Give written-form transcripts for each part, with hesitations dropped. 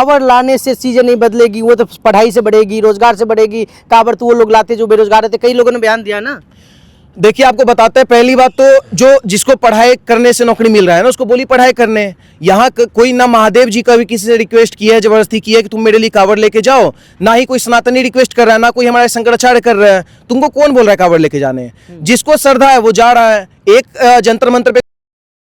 कांवड़ लाने से चीजें नहीं बदलेगी, वो तो पढ़ाई से बढ़ेगी, रोजगार से बढ़ेगी। कांवड़ तो वो लोग लाते जो बेरोजगार रहते, कई लोगों ने बयान दिया ना। देखिए आपको बताते हैं, पहली बात तो जो जिसको पढ़ाई करने से नौकरी मिल रहा है ना, उसको बोली पढ़ाई करने। यहाँ कोई ना महादेव जी का भी किसी से रिक्वेस्ट किया है, जबरदस्ती की है कि तुम मेरे लिए कांवड़ लेके जाओ, ना ही कोई सनातनी रिक्वेस्ट कर रहा है, ना कोई हमारे शंकराचार्य कर रहा है। तुमको कौन बोल रहा है कांवड़ लेके जाने? जिसको श्रद्धा है वो जा रहा है। एक जंतर मंत्र पे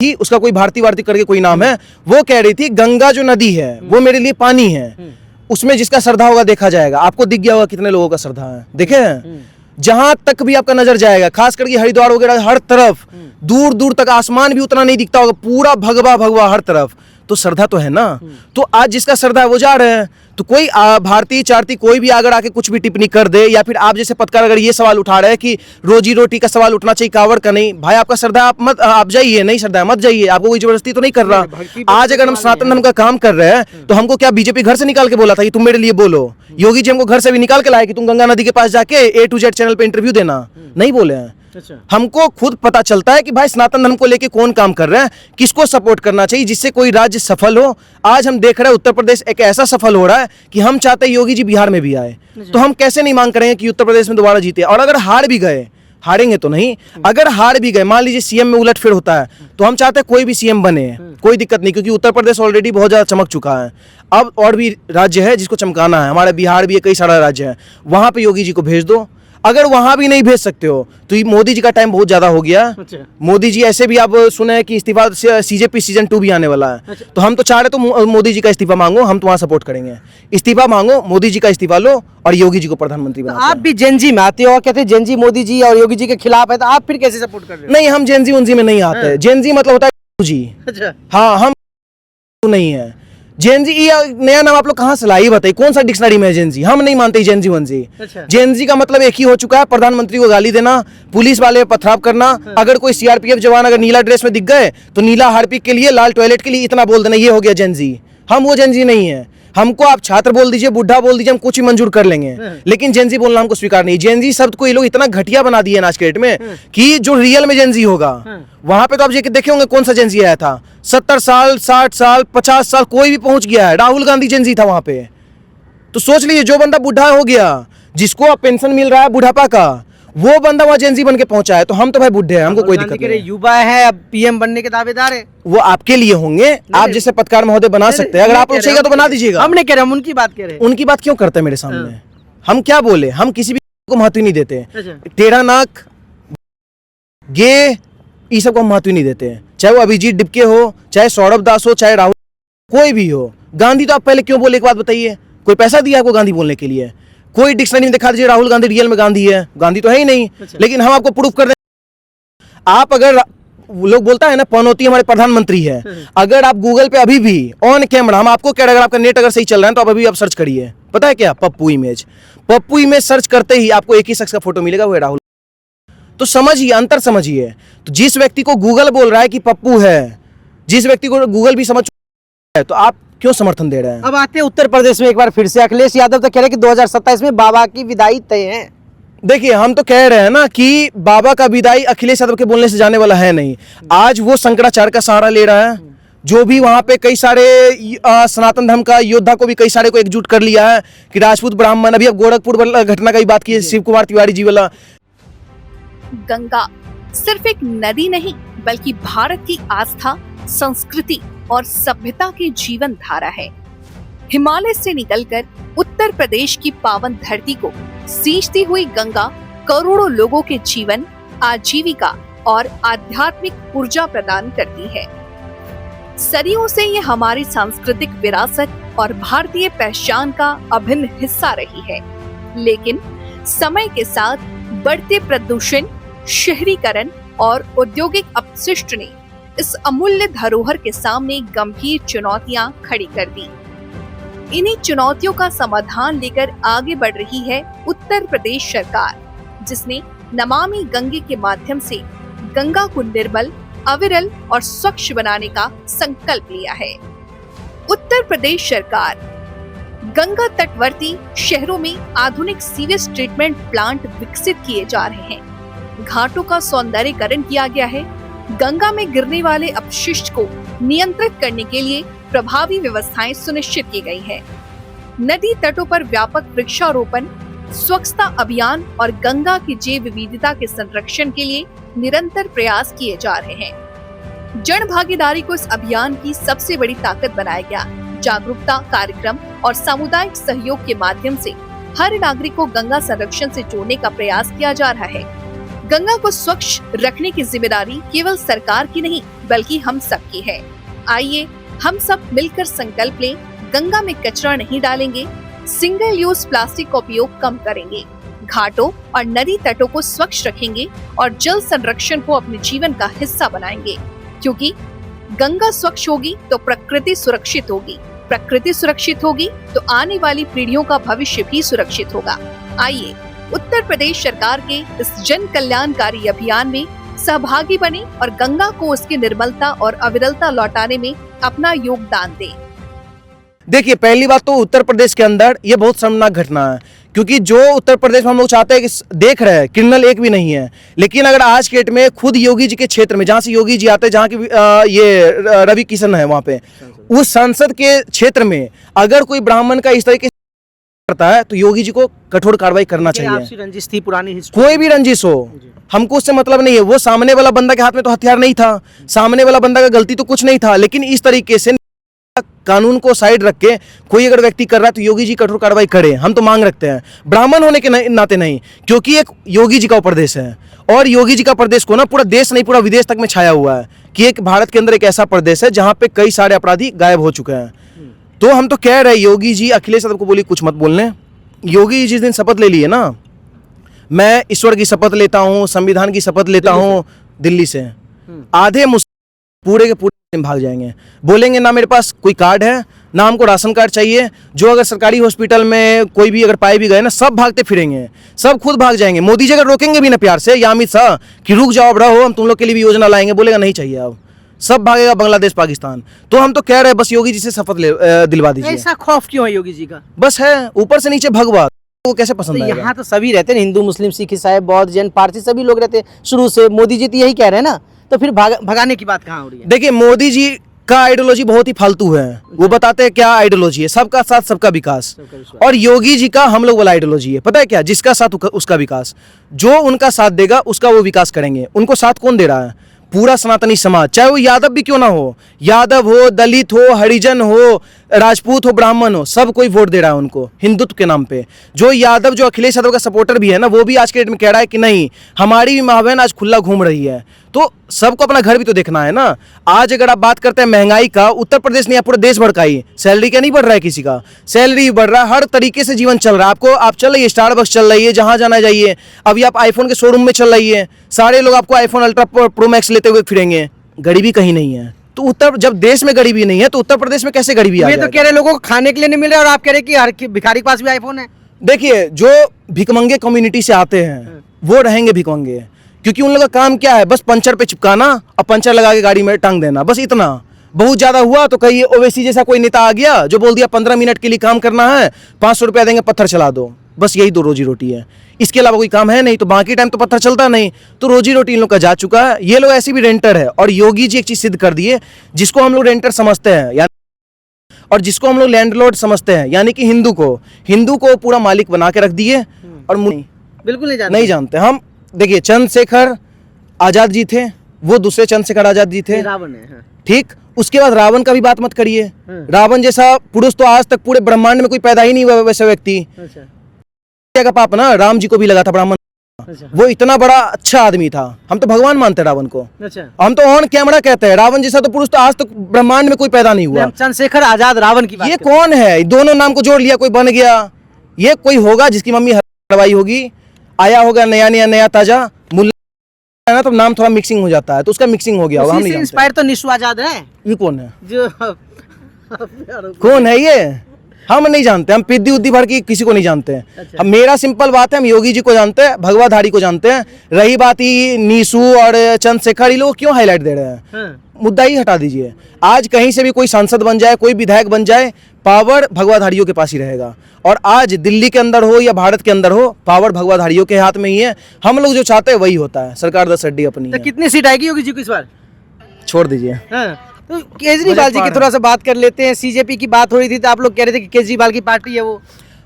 ही उसका कोई भारती वारती करके कोई नाम है, वो कह रही थी गंगा जो नदी है वो मेरे लिए पानी है, उसमें जिसका श्रद्धा होगा देखा जाएगा। आपको दिख गया होगा कितने लोगों का श्रद्धा है, देखे हैं? जहां तक भी आपका नजर जाएगा, खास करके हरिद्वार वगैरह, हर तरफ दूर दूर तक आसमान भी उतना नहीं दिखता होगा, पूरा भगवा भगवा हर तरफ। तो श्रद्धा तो है ना। तो आज जिसका श्रद्धा है वो जा रहे हैं। तो कोई भारतीय चारती कोई भी अगर आके कुछ भी टिप्पणी कर दे, या फिर आप जैसे पत्रकार अगर ये सवाल उठा रहे हैं कि रोजी रोटी का सवाल उठना चाहिए, कांवड़ का नहीं, भाई आपका श्रद्धा आप जाइए, नहीं श्रद्धा मत जाइए, आपको कोई जबरदस्ती तो नहीं कर रहा। आज अगर हम सनातन धर्म का काम कर रहे हैं तो हमको क्या बीजेपी घर से निकाल के बोला था कि तुम मेरे लिए बोलो? योगी जी हमको घर से भी निकाल के लाए कि तुम गंगा नदी के पास जाके A to Z चैनल पे इंटरव्यू देना, नहीं बोले हैं। हमको खुद पता चलता है कि भाई सनातन धर्म को लेके कौन काम कर रहा है, किसको सपोर्ट करना चाहिए, जिससे कोई राज्य सफल हो। आज हम देख रहे हैं उत्तर प्रदेश एक ऐसा सफल हो रहा है कि हम चाहते हैं योगी जी बिहार में भी आए। तो हम कैसे नहीं मांग करेंगे कि उत्तर प्रदेश में दोबारा जीते? और अगर हार भी गए, हारेंगे तो नहीं, अगर हार भी गए, मान लीजिए सीएम में उलटफेर होता है, तो हम चाहते हैं कोई भी सीएम बने, कोई दिक्कत नहीं, क्योंकि उत्तर प्रदेश ऑलरेडी बहुत ज्यादा चमक चुका है। अब और भी राज्य है जिसको चमकाना है, हमारा बिहार भी है, कई सारा राज्य है, वहां पे योगी जी को भेज दो। अगर वहां भी नहीं भेज सकते हो तो ये मोदी जी का टाइम बहुत ज्यादा हो गया। मोदी जी ऐसे भी आप सुने हैं कि इस्तीफा सीजेपी सीजन 2 भी आने वाला है। तो हम तो चाह रहे तो मोदी जी का इस्तीफा मांगो, हम तुम्हारा सपोर्ट करेंगे। इस्तीफा मांगो, मोदी जी का इस्तीफा लो और योगी जी को प्रधानमंत्री बनाओ। आप भी जेनजी में आते हो और कहते हैं जेनजी मोदी जी और योगी जी के खिलाफ है, तो आप फिर कैसे सपोर्ट कर रहे हो? नहीं, हम जेनजी उनजी में नहीं आते। जेनजी मतलब होता है जी। हाँ, हम नहीं है जेनजी। ये नया नाम आप लोग कहाँ से लाई, बताइए कौन सा डिक्शनरी में है जेनजी? हम नहीं मानते जेनजी वनजी। जेनजी का मतलब एक ही हो चुका है, प्रधानमंत्री को गाली देना, पुलिस वाले पे पथराव करना। अगर कोई सीआरपीएफ जवान अगर नीला ड्रेस में दिख गए तो नीला हार्पिक के लिए, लाल टॉयलेट के लिए इतना बोल देना, ये हो गया जेनजी। हम वो जेनजी नहीं है। हमको आप छात्र बोल दीजिए, बुढ़ा बोल दीजिए, हम कुछ ही मंजूर कर लेंगे, लेकिन जेनजी बोलना हमको स्वीकार नहीं। जेनजी शब्द को ये लोग इतना घटिया बना दिए आज के डेट में कि जो रियल में जेनजी होगा वहां पे तो आप देखे होंगे कौन सा जेनजी आया था। 70 साल, 60 साल, 50 साल कोई भी पहुंच गया है। राहुल गांधी जेनजी था वहां पे। तो सोच लीजिए, जो बंदा बुढ़ा हो गया, जिसको अब पेंशन मिल रहा है बुढ़ापा का, वो बंदा वहां जेनजी बन के पहुंचा है। तो हम तो भाई बुढ़े हैं, हमको कोई दिक्कत नहीं। युवा है, अब पीएम बनने के दावेदार है, वो आपके लिए होंगे, आप जैसे पत्रकार महोदय बना सकते हैं। अगर आप लोग चाहिए तो बना दीजिएगा। हमने कह रहे, हम उनकी बात कह रहे हैं। उनकी बात क्यों करते हैं मेरे सामने? हम क्या बोले? हम किसी भी को महत्व नहीं देते। टेढ़ा नाक, गे, ये सब को हम महत्व नहीं देते हैं। चाहे वो अभिजीत डिपके हो, चाहे सौरभ दास हो, चाहे राहुल, कोई भी हो। गांधी तो आप पहले क्यों बोले, एक बात बताइए? कोई पैसा दिया आपको गांधी बोलने के लिए? कोई डिक्शनरी में दिखा दीजिए राहुल गांधी रियल में गांधी है? गांधी तो है ही नहीं। लेकिन हम आपको प्रूफ कर दें। आप अगर लोग बोलता है ना पनौती हमारे प्रधानमंत्री है, अगर आप गूगल पे अभी भी ऑन कैमरा, हम आपको कह रहे हैं, अगर आपका नेट अगर सही चल रहा है तो आप अभी आप सर्च करिए, पता है क्या? Pappu image. Pappu image search करते ही आपको एक ही शख्स का फोटो मिलेगा, वो है राहुल। तो समझिए, अंतर समझिए। तो जिस व्यक्ति को गूगल बोल रहा है कि पप्पू है, जिस व्यक्ति को गूगल भी समझ है, तो आप क्यों समर्थन दे रहे हैं? अब आते हैं उत्तर प्रदेश में एक बार फिर से। अखिलेश यादव तो कह रहे हैं कि 2027 में बाबा की विदाई तय है। देखिए, हम तो कह रहे हैं ना कि बाबा का विदाई अखिलेश यादव के बोलने से जाने वाला है नहीं। आज वो शंकराचार्य का सहारा ले रहा है, जो भी वहां पे कई सारे सनातन धर्म का योद्धा को भी कई सारे को एकजुट कर लिया है कि राजपूत ब्राह्मण। अभी अब गोरखपुर घटना का भी बात की है, शिव कुमार तिवारी जी वाला। गंगा सिर्फ एक नदी नहीं, बल्कि भारत की आस्था, संस्कृति और सभ्यता की जीवन धारा है। हिमालय से निकलकर उत्तर प्रदेश की पावन धरती को सींचती हुई गंगा करोड़ों लोगों के जीवन, आजीविका और आध्यात्मिक ऊर्जा प्रदान करती है। सदियों से ये हमारी सांस्कृतिक विरासत और भारतीय पहचान का अभिन्न हिस्सा रही है। लेकिन समय के साथ बढ़ते प्रदूषण, शहरीकरण और औद्योगिक अपशिष्ट ने इस अमूल्य धरोहर के सामने गंभीर चुनौतियां खड़ी कर दी। इन्हीं चुनौतियों का समाधान लेकर आगे बढ़ रही है उत्तर प्रदेश सरकार, जिसने नमामि गंगे के माध्यम से गंगा को निर्मल, अविरल और स्वच्छ बनाने का संकल्प लिया है। उत्तर प्रदेश सरकार गंगा तटवर्ती शहरों में आधुनिक सीवेज ट्रीटमेंट प्लांट विकसित किए जा रहे हैं। घाटों का सौंदर्यीकरण किया गया है। गंगा में गिरने वाले अपशिष्ट को नियंत्रित करने के लिए प्रभावी व्यवस्थाएं सुनिश्चित की गई है। नदी तटों पर व्यापक वृक्षारोपण, स्वच्छता अभियान और गंगा की जैव विविधता के संरक्षण के लिए निरंतर प्रयास किए जा रहे हैं। जन भागीदारी को इस अभियान की सबसे बड़ी ताकत बनाया गया। जागरूकता कार्यक्रम और सामुदायिक सहयोग के माध्यम से हर नागरिक को गंगा संरक्षण से जोड़ने का प्रयास किया जा रहा है। गंगा को स्वच्छ रखने की जिम्मेदारी केवल सरकार की नहीं बल्कि हम सबकी है। आइए हम सब मिलकर संकल्प लें, गंगा में कचरा नहीं डालेंगे, सिंगल यूज प्लास्टिक का उपयोग कम करेंगे, घाटों और नदी तटों को स्वच्छ रखेंगे और जल संरक्षण को अपने जीवन का हिस्सा बनाएंगे। क्योंकि गंगा स्वच्छ होगी तो प्रकृति सुरक्षित होगी, प्रकृति सुरक्षित होगी तो आने वाली पीढ़ियों का भविष्य भी सुरक्षित होगा। आइए उत्तर प्रदेश सरकार के इस जन कल्याणकारी अभियान में सहभागी बने और गंगा को उसकी निर्मलता और अविरलता लौटाने में अपना योगदान दें। देखिए, पहली बात तो उत्तर प्रदेश के अंदर ये बहुत शर्मनाक घटना है, क्योंकि जो उत्तर प्रदेश में हम लोग चाहते हैं कि देख रहे हैं क्रिमिनल एक भी नहीं है, लेकिन अगर आज के डेट में खुद योगी जी के क्षेत्र में, जहाँ से योगी जी आते हैं, जहाँ की ये रवि किशन है वहाँ पे, उस संसद के क्षेत्र में अगर कोई ब्राह्मण का इस तरीके से करता है तो योगी जी को कठोर कार्रवाई करना चाहिए। आपसी रंजिश थी, पुरानी हिस्ट्री, कोई भी रंजिश हो, हमको उससे मतलब नहीं है। वो सामने वाला बंदा के हाथ में तो हथियार नहीं था, सामने वाला बंदा का गलती तो कुछ नहीं था, लेकिन इस तरीके से कानून को साइड रख के कोई अगर व्यक्ति कर रहा है तो योगी जी कठोर कार्रवाई करे। हम तो मांग रखते हैं, ब्राह्मण होने के नाते नहीं, क्योंकि एक योगी जी का प्रदेश है और योगी जी का प्रदेश को ना पूरा देश नहीं पूरा विदेश तक में छाया हुआ है कि एक भारत के अंदर एक ऐसा प्रदेश है जहाँ पे कई सारे अपराधी गायब हो चुके हैं। तो हम तो कह रहे हैं योगी जी, अखिलेश यादव को बोली कुछ मत बोलने। योगी जी जिस दिन शपथ ले लिए ना, मैं ईश्वर की शपथ लेता हूँ, संविधान की शपथ लेता हूँ, दिल्ली से आधे मुस्लिम पूरे के पूरे भाग जाएंगे, बोलेंगे ना मेरे पास कोई कार्ड है, ना हमको राशन कार्ड चाहिए। जो अगर सरकारी हॉस्पिटल में कोई भी अगर पाए भी गए ना, सब भागते फिरेंगे, सब खुद भाग जाएंगे। मोदी जी अगर रोकेंगे भी ना प्यार से, या अमित शाह कि रुक जाओ, अब रहो, हम तुम लोग के लिए भी योजना लाएंगे, बोलेगा नहीं चाहिए, अब सब भागेगा बांग्लादेश पाकिस्तान। तो हम तो कह रहे हैं बस योगी जी से शपथ दिलवा दीजिए। ऐसा खौफ क्यों है योगी जी का? बस है, ऊपर से नीचे भगवा, वो कैसे पसंद तो आएगा? यहाँ तो सभी रहते हैं, हिंदू मुस्लिम सिख ईसाई बौद्ध जैन पारसी सभी लोग रहते हैं शुरू से। मोदी जी तो यही कह रहे हैं ना, तो फिर भगाने की बात कहाँ हो रही है? देखिए, मोदी जी का आइडियोलॉजी बहुत ही फालतू है। वो बताते हैं क्या आइडियोलॉजी है, सबका साथ सबका विकास। और योगी जी का हम लोग वाला आइडियोलॉजी है, पता है क्या? जिसका साथ उसका विकास, जो उनका साथ देगा उसका वो विकास करेंगे। उनको साथ कौन दे रहा है? पूरा सनातनी समाज, चाहे वो यादव भी क्यों ना हो, यादव हो, दलित हो, हरिजन हो, राजपूत हो, ब्राह्मण हो, सब कोई वोट दे रहा है उनको हिंदुत्व के नाम पे। जो यादव, जो अखिलेश यादव का सपोर्टर भी है ना, वो भी आज के डेट में कह रहा है कि नहीं, हमारी भी माँ बहन आज खुला घूम रही है। तो सबको अपना घर भी तो देखना है ना। आज अगर आप बात करते हैं महंगाई का, उत्तर प्रदेश नहीं, पूरा देश भड़काई। सैलरी क्या नहीं बढ़ रहा है किसी का? सैलरी बढ़ रहा है, हर तरीके से जीवन चल रहा है। आपको आप चल रही है, स्टारबक्स चल रही है, जहां जाना जाइए। अभी आप आईफोन के शोरूम में चल रही है, सारे लोग आपको आईफोन अल्ट्रा प्रो मैक्स लेते हुए फिरेंगे। गरीबी कहीं नहीं है। तो उत्तर, जब देश में गरीबी नहीं है तो उत्तर प्रदेश में कैसे गरीबी आ ये जाएगा? तो कह रहे लोगों को खाने के लिए नहीं मिल रहा, और आप कह रहे कि हर भिखारी के पास भी आईफोन है। देखिए, जो भिकमंगे कम्युनिटी से आते हैं वो रहेंगे भिकमंगे, क्योंकि उन लोगों का काम क्या है? बस पंचर पे चिपकाना और पंचर लगा के गाड़ी में टांग देना, बस इतना। बहुत ज्यादा हुआ तो कहीं ओवैसी जैसा कोई नेता आ गया जो बोल दिया 15 मिनट के लिए काम करना है, 500 रुपया देंगे, पत्थर चला दो। बस यही दो रोजी रोटी है, इसके अलावा कोई काम है नहीं। तो बाकी टाइम तो पत्थर चलता नहीं, तो रोजी रोटी इन लोग का जा चुका है। ये लोग ऐसे भी रेंटर है। और योगी जी एक चीज सिद्ध कर दिए, जिसको हम लोग रेंटर समझते हैं और जिसको हम लोग लैंडलॉर्ड समझते हैं, यानी कि हिंदू को पूरा मालिक बना के रख दिए। और बिल्कुल नहीं जानते हम। देखिए, चंद्रशेखर आजाद जी थे, वो दूसरे चंद्रशेखर आजाद जी थे, रावण है। हाँ। ठीक। उसके बाद रावण का भी बात मत करिए। रावण जैसा पुरुष तो आज तक पूरे ब्रह्मांड में कोई पैदा ही नहीं हुआ वैसा व्यक्ति। का पाप ना राम जी को भी लगा था, ब्राह्मण। वो इतना बड़ा अच्छा आदमी था, हम तो भगवान मानते हैं रावण को। हम तो ऑन कैमरा कहते हैं रावण जैसा तो पुरुष तो आज तक ब्रह्मांड में कोई पैदा नहीं हुआ। चंद्रशेखर आजाद रावण की बात ये कौन है? दोनों नाम को जोड़ लिया, कोई बन गया। ये कोई होगा जिसकी मम्मी हलवाई होगी, आया होगा नया ताजा मुल्ला ना, तो नाम थोड़ा मिक्सिंग हो जाता है, तो उसका मिक्सिंग हो गया होगा। हम नहीं जानते। इंस्पायर तो निशु आजाद है। ये कौन है? जो कौन है ये? हम नहीं जानते। हम पिद्दी उद्दी भर की किसी को नहीं जानते हैं। अच्छा। हम, मेरा सिंपल बात है, हम योगी जी को जानते हैं, भगवाधारी को जानते हैं। रही बात ही नीसू और चंद्रशेखर, ये लोग क्यों हाईलाइट दे रहे हैं? हाँ। मुद्दा ही हटा दीजिए। आज कहीं से भी कोई सांसद बन जाए, कोई विधायक बन जाए, पावर भगवाधारियों के पास ही रहेगा। और आज दिल्ली के अंदर हो या भारत के अंदर हो, पावर भगवाधारियों के हाथ में ही है। हम लोग जो चाहते हैं वही होता है। सरकार 10 अड्डी अपनी तो है। कितनी सीट आएगी योगी जी को इस बार? छोड़ दीजिए। हाँ। तो केजरीवाल जी की थोड़ा सा बात कर लेते हैं। सीजेपी की बात हो रही थी तो आप लोग कह रहे थे कि केजरीवाल की पार्टी है वो।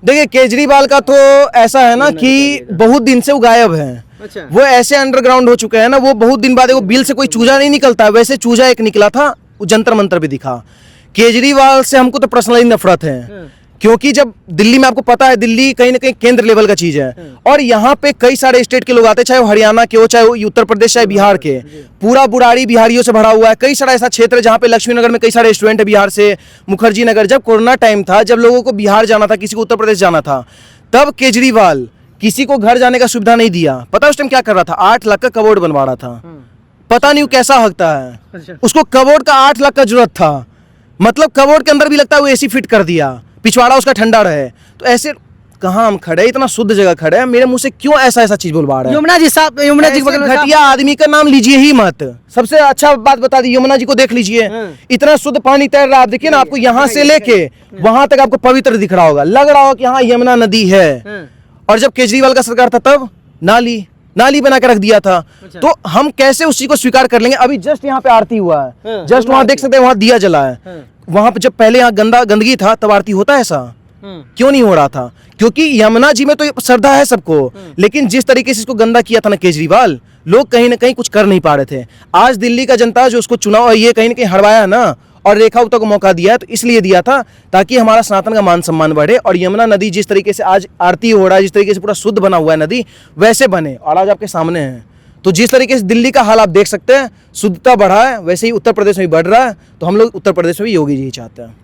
देखिए केजरीवाल का तो ऐसा है ना कि बहुत दिन से वो गायब है। अच्छा। वो ऐसे अंडरग्राउंड हो चुके हैं ना, वो बहुत दिन बाद वो बिल से कोई चूजा नहीं निकलता, वैसे चूजा एक निकला था, वो जंतर मंतर भी दिखा। केजरीवाल से हमको तो पर्सनली नफरत है, क्योंकि जब दिल्ली में, आपको पता है दिल्ली कहीं ना कहीं केंद्र लेवल का चीज है, और यहाँ पे कई सारे स्टेट के लोग आते हैं, चाहे वो हरियाणा के हो, चाहे वो उत्तर प्रदेश, चाहे बिहार के, पूरा बुराड़ी बिहारियों से भरा हुआ है। कई सारा ऐसा क्षेत्र है जहाँ पे लक्ष्मी नगर में कई सारे स्टूडेंट है बिहार से, मुखर्जी नगर। जब कोरोना टाइम था, जब लोगों को बिहार जाना था, किसी को उत्तर प्रदेश जाना था, तब केजरीवाल किसी को घर जाने का सुविधा नहीं दिया। पता उस टाइम क्या कर रहा था? 8 लाख का कबोर्ड बनवा रहा था। पता नहीं वो कैसा हकता है, उसको कबोर्ड का 8 लाख का जरूरत था, मतलब कबोर्ड के अंदर भी लगता है वो एसी फिट कर दिया, पिछवाड़ा उसका ठंडा रहे। तो ऐसे कहाँ हम खड़े, इतना शुद्ध जगह खड़े हैं, मेरे मुंह से क्यों ऐसा ऐसा चीज बोलवा रहा है? यमुना जी साहब, यमुना जी ऐसे घटिया आदमी का नाम लीजिए ही मत। सबसे अच्छा बात बता दी, यमुना जी को देख लीजिए, इतना शुद्ध पानी तैर रहा है। आप देखिए ना, आपको यहाँ से लेके वहां तक आपको पवित्र दिख रहा होगा, लग रहा होगा कि हाँ यमुना नदी है। और जब केजरीवाल का सरकार था तब नाली बना के रख दिया था। तो हम कैसे उसी को स्वीकार कर लेंगे? अभी जस्ट यहाँ पे आरती हुआ है, जस्ट वहां देख सकते हैं, वहां दिया जला है। वहां पे जब पहले यहाँ गंदगी था तब आरती होता है, ऐसा क्यों नहीं हो रहा था? क्योंकि यमुना जी में तो श्रद्धा है सबको, लेकिन जिस तरीके से इसको गंदा किया था ना केजरीवाल, लोग कहीं ना कहीं कुछ कर नहीं पा रहे थे। आज दिल्ली का जनता जो उसको चुनाव और ये कहीं ना कहीं हरवाया ना, और रेखा गुप्ता को मौका दिया, तो इसलिए दिया था ताकि हमारा सनातन का मान सम्मान बढ़े, और यमुना नदी जिस तरीके से आज आरती हो रहा है, जिस तरीके से पूरा शुद्ध बना हुआ है नदी, वैसे बने। और आज आपके सामने है, तो जिस तरीके से दिल्ली का हाल आप देख सकते हैं, शुद्धता बढ़ा है, वैसे ही उत्तर प्रदेश में भी बढ़ रहा है। तो हम लोग उत्तर प्रदेश में भी योगी जी चाहते हैं।